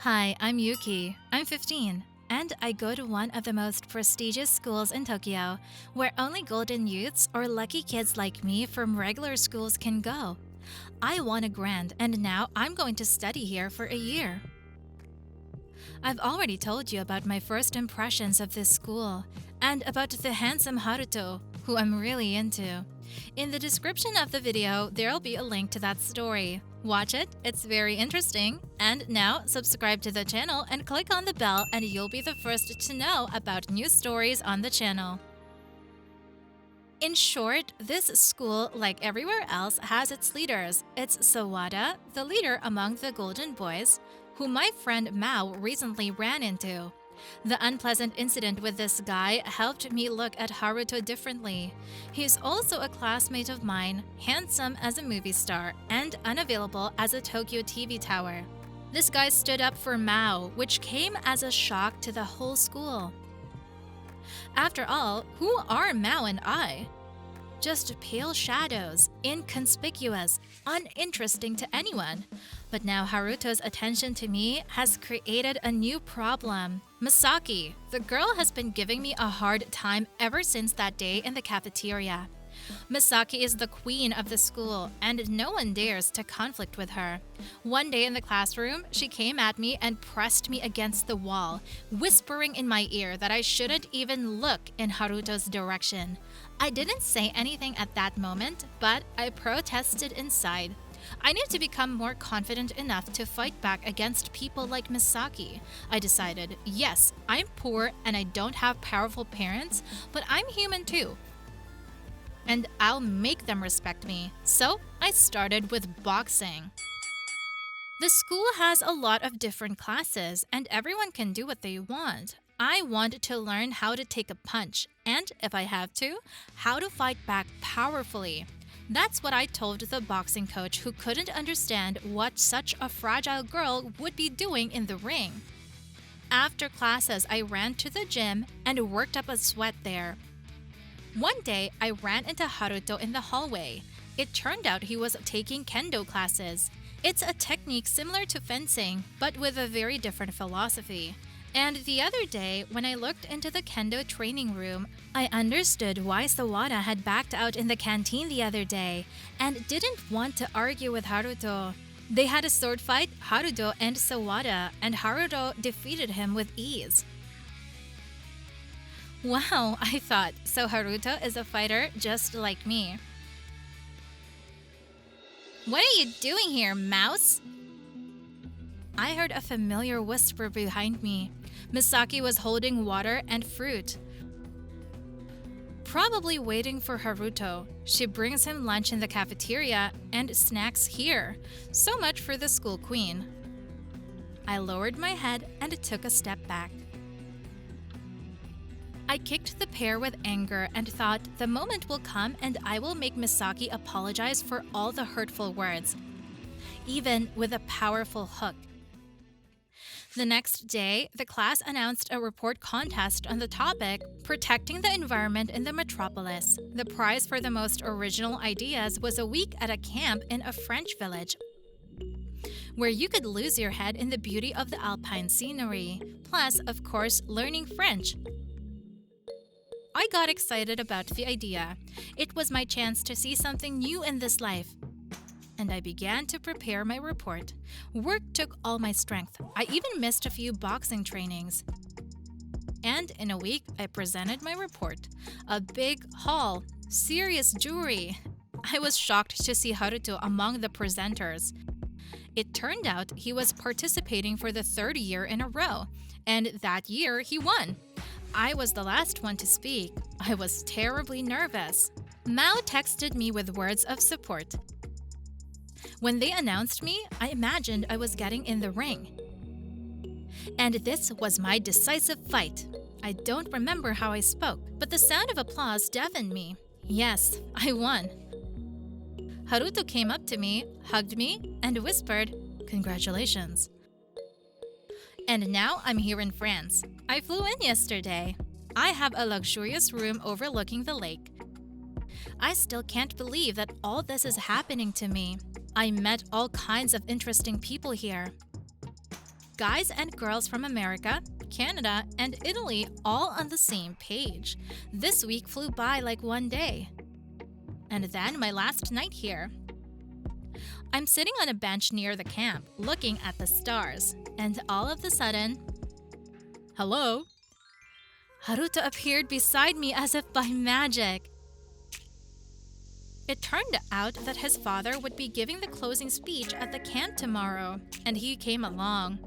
Hi, I'm Yuki. I'm 15, and I go to one of the most prestigious schools in Tokyo, where only golden youths or lucky kids like me from regular schools can go. I won a grant, and now I'm going to study here for a year. I've already told you about my first impressions of this school, and about the handsome Haruto, who I'm really into. In the description of the video, there'll be a link to that story. Watch it, it's very interesting. And now, subscribe to the channel and click on the bell and you'll be the first to know about new stories on the channel. In short, this school, like everywhere else, has its leaders. It's Sawada, the leader among the Golden Boys, who my friend Mao recently ran into. The unpleasant incident with this guy helped me look at Haruto differently. He's also a classmate of mine, handsome as a movie star, and unavailable as a Tokyo TV tower. This guy stood up for Mao, which came as a shock to the whole school. After all, who are Mao and I? Just pale shadows, inconspicuous, uninteresting to anyone. But now Haruto's attention to me has created a new problem. Misaki, the girl has been giving me a hard time ever since that day in the cafeteria. Misaki is the queen of the school, and no one dares to conflict with her. One day in the classroom, she came at me and pressed me against the wall, whispering in my ear that I shouldn't even look in Haruto's direction. I didn't say anything at that moment, but I protested inside. I need to become more confident enough to fight back against people like Misaki. I decided, yes, I'm poor and I don't have powerful parents, but I'm human too. And I'll make them respect me. So I started with boxing. The school has a lot of different classes, and everyone can do what they want. I want to learn how to take a punch, and if I have to, how to fight back powerfully. That's what I told the boxing coach, who couldn't understand what such a fragile girl would be doing in the ring. After classes, I ran to the gym and worked up a sweat there. One day, I ran into Haruto in the hallway. It turned out he was taking kendo classes. It's a technique similar to fencing, but with a very different philosophy. And the other day, when I looked into the kendo training room, I understood why Sawada had backed out in the canteen the other day and didn't want to argue with Haruto. They had a sword fight, Haruto and Sawada, and Haruto defeated him with ease. Wow, I thought, so Haruto is a fighter just like me. What are you doing here, mouse? I heard a familiar whisper behind me. Misaki was holding water and fruit. Probably waiting for Haruto. She brings him lunch in the cafeteria and snacks here. So much for the school queen. I lowered my head and took a step back. I kicked the pair with anger and thought the moment will come and I will make Misaki apologize for all the hurtful words, even with a powerful hook. The next day, the class announced a report contest on the topic Protecting the Environment in the Metropolis. The prize for the most original ideas was a week at a camp in a French village, where you could lose your head in the beauty of the alpine scenery, plus, of course, learning French. I got excited about the idea. It was my chance to see something new in this life. And I began to prepare my report. Work took all my strength. I even missed a few boxing trainings. And in a week, I presented my report. A big hall, serious jury. I was shocked to see Haruto among the presenters. It turned out he was participating for the third year in a row, and that year he won. I was the last one to speak. I was terribly nervous. Mao texted me with words of support. When they announced me, I imagined I was getting in the ring. And this was my decisive fight. I don't remember how I spoke, but the sound of applause deafened me. Yes, I won. Haruto came up to me, hugged me, and whispered, "Congratulations." And now I'm here in France. I flew in yesterday. I have a luxurious room overlooking the lake. I still can't believe that all this is happening to me. I met all kinds of interesting people here. guys and girls from America, Canada, and Italy all on the same page. This week flew by like one day. And then my last night here. I'm sitting on a bench near the camp, looking at the stars, and all of a sudden, hello? Haruto appeared beside me as if by magic. It turned out that his father would be giving the closing speech at the camp tomorrow, and he came along.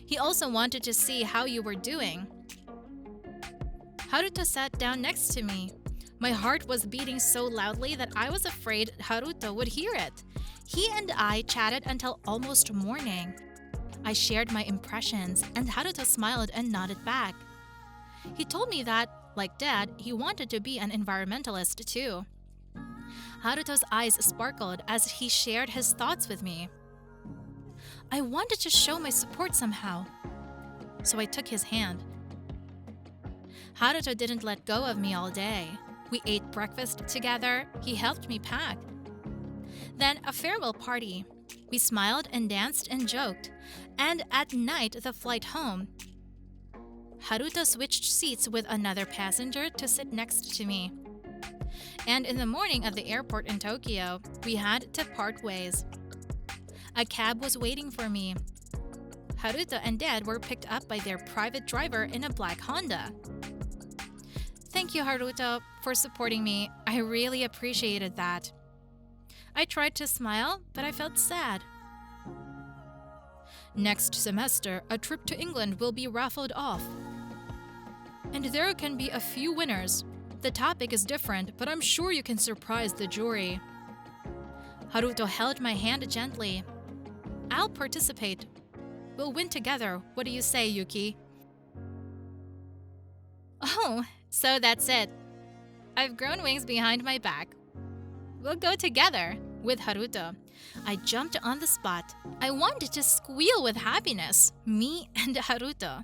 He also wanted to see how you were doing. Haruto sat down next to me. My heart was beating so loudly that I was afraid Haruto would hear it. He and I chatted until almost morning. I shared my impressions, and Haruto smiled and nodded back. He told me that, like Dad, he wanted to be an environmentalist too. Haruto's eyes sparkled as he shared his thoughts with me. I wanted to show my support somehow, so I took his hand. Haruto didn't let go of me all day. We ate breakfast together, he helped me pack. Then a farewell party. We smiled and danced and joked. And at night, the flight home, Haruto switched seats with another passenger to sit next to me. And in the morning at the airport in Tokyo, we had to part ways. A cab was waiting for me. Haruto and Dad were picked up by their private driver in a black Honda. Thank you, Haruto, for supporting me. I really appreciated that. I tried to smile, but I felt sad. Next semester, a trip to England will be raffled off. And there can be a few winners. The topic is different, but I'm sure you can surprise the jury. Haruto held my hand gently. I'll participate. We'll win together. What do you say, Yuki? Oh, so that's it. I've grown wings behind my back. We'll go together with Haruto. I jumped on the spot. I wanted to squeal with happiness, me and Haruto.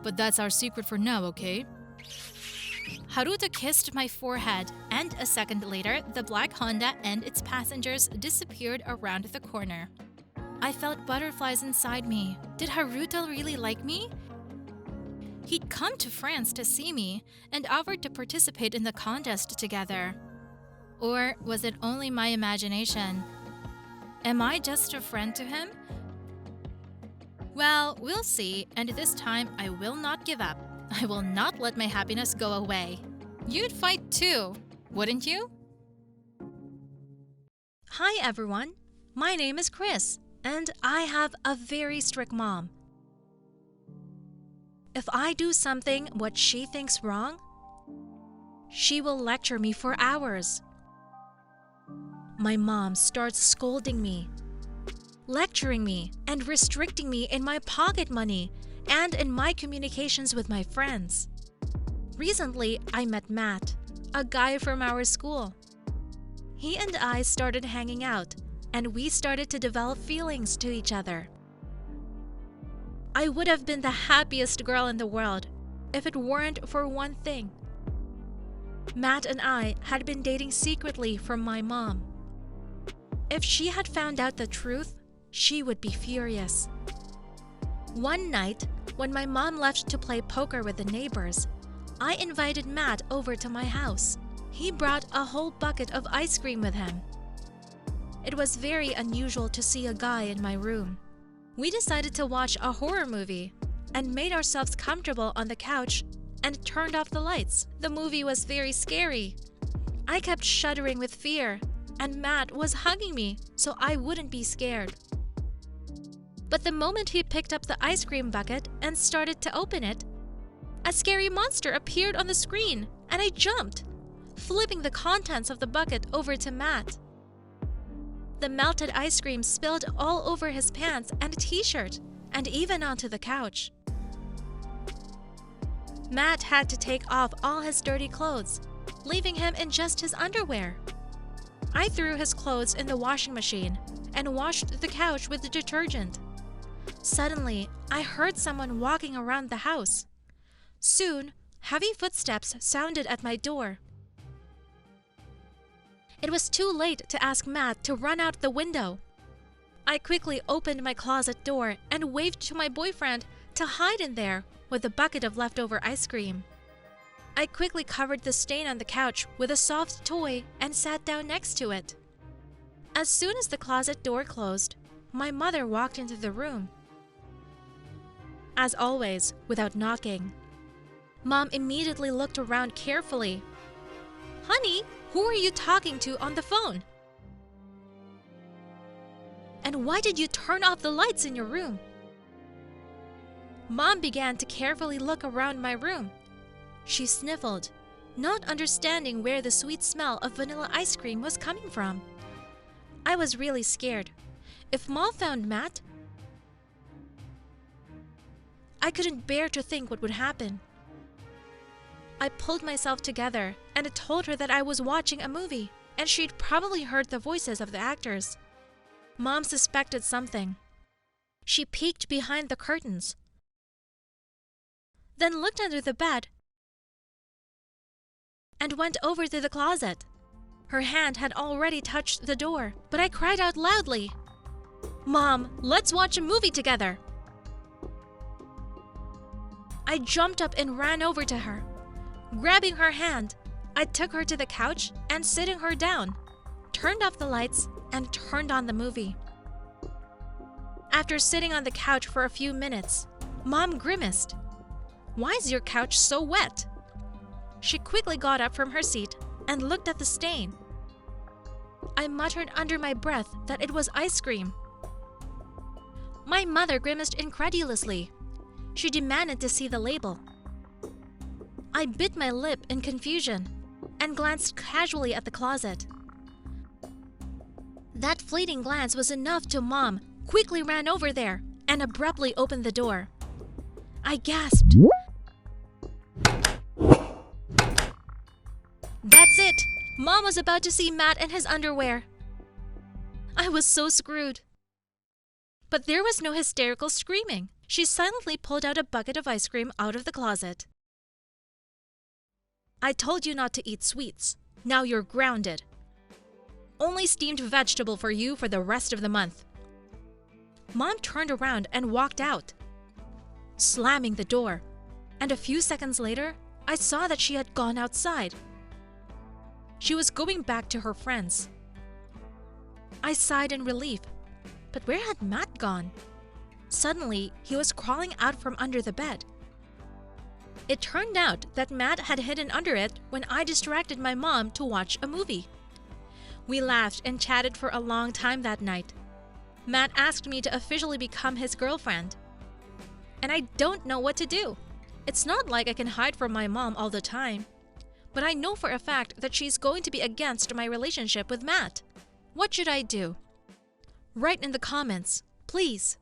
But that's our secret for now, okay? Haruto kissed my forehead, and a second later, the black Honda and its passengers disappeared around the corner. I felt butterflies inside me. Did Haruto really like me? He'd come to France to see me and offered to participate in the contest together. Or was it only my imagination? Am I just a friend to him? Well, we'll see, and this time I will not give up. I will not let my happiness go away. You'd fight too, wouldn't you? Hi everyone, my name is Chris, and I have a very strict mom. If I do something what she thinks wrong, she will lecture me for hours. My mom starts scolding me, lecturing me, and restricting me in my pocket money and in my communications with my friends. Recently, I met Matt, a guy from our school. He and I started hanging out, and we started to develop feelings to each other. I would have been the happiest girl in the world if it weren't for one thing. Matt and I had been dating secretly from my mom. If she had found out the truth, she would be furious. One night, when my mom left to play poker with the neighbors, I invited Matt over to my house. He brought a whole bucket of ice cream with him. It was very unusual to see a guy in my room. We decided to watch a horror movie and made ourselves comfortable on the couch and turned off the lights. The movie was very scary. I kept shuddering with fear, and Matt was hugging me so I wouldn't be scared. But the moment he picked up the ice cream bucket and started to open it, a scary monster appeared on the screen, and I jumped, flipping the contents of the bucket over to Matt. The melted ice cream spilled all over his pants and t-shirt, and even onto the couch. Matt had to take off all his dirty clothes, leaving him in just his underwear. I threw his clothes in the washing machine and washed the couch with the detergent. Suddenly, I heard someone walking around the house. Soon, heavy footsteps sounded at my door. It was too late to ask Matt to run out the window. I quickly opened my closet door and waved to my boyfriend to hide in there with a bucket of leftover ice cream. I quickly covered the stain on the couch with a soft toy and sat down next to it. As soon as the closet door closed, my mother walked into the room. As always, without knocking. Mom immediately looked around carefully. "Honey, who are you talking to on the phone? And why did you turn off the lights in your room?" Mom began to carefully look around my room. She sniffled, not understanding where the sweet smell of vanilla ice cream was coming from. I was really scared. If Mom found Matt, I couldn't bear to think what would happen. I pulled myself together and I told her that I was watching a movie and she'd probably heard the voices of the actors. Mom suspected something. She peeked behind the curtains, then looked under the bed and went over to the closet. Her hand had already touched the door, but I cried out loudly, "Mom, let's watch a movie together." I jumped up and ran over to her. Grabbing her hand, I took her to the couch and sitting her down, turned off the lights and turned on the movie. After sitting on the couch for a few minutes, Mom grimaced. "Why is your couch so wet?" She quickly got up from her seat and looked at the stain. I muttered under my breath that it was ice cream. My mother grimaced incredulously. She demanded to see the label. I bit my lip in confusion and glanced casually at the closet. That fleeting glance was enough till Mom quickly ran over there and abruptly opened the door. I gasped. That's it! Mom was about to see Matt in his underwear. I was so screwed. But there was no hysterical screaming. She silently pulled out a bucket of ice cream out of the closet. "I told you not to eat sweets. Now you're grounded. Only steamed vegetable for you for the rest of the month." Mom turned around and walked out, slamming the door. And a few seconds later, I saw that she had gone outside. She was going back to her friends. I sighed in relief. But where had Matt gone? Suddenly, he was crawling out from under the bed. It turned out that Matt had hidden under it when I distracted my mom to watch a movie. We laughed and chatted for a long time that night. Matt asked me to officially become his girlfriend. And I don't know what to do. It's not like I can hide from my mom all the time. But I know for a fact that she's going to be against my relationship with Matt. What should I do? Write in the comments, please.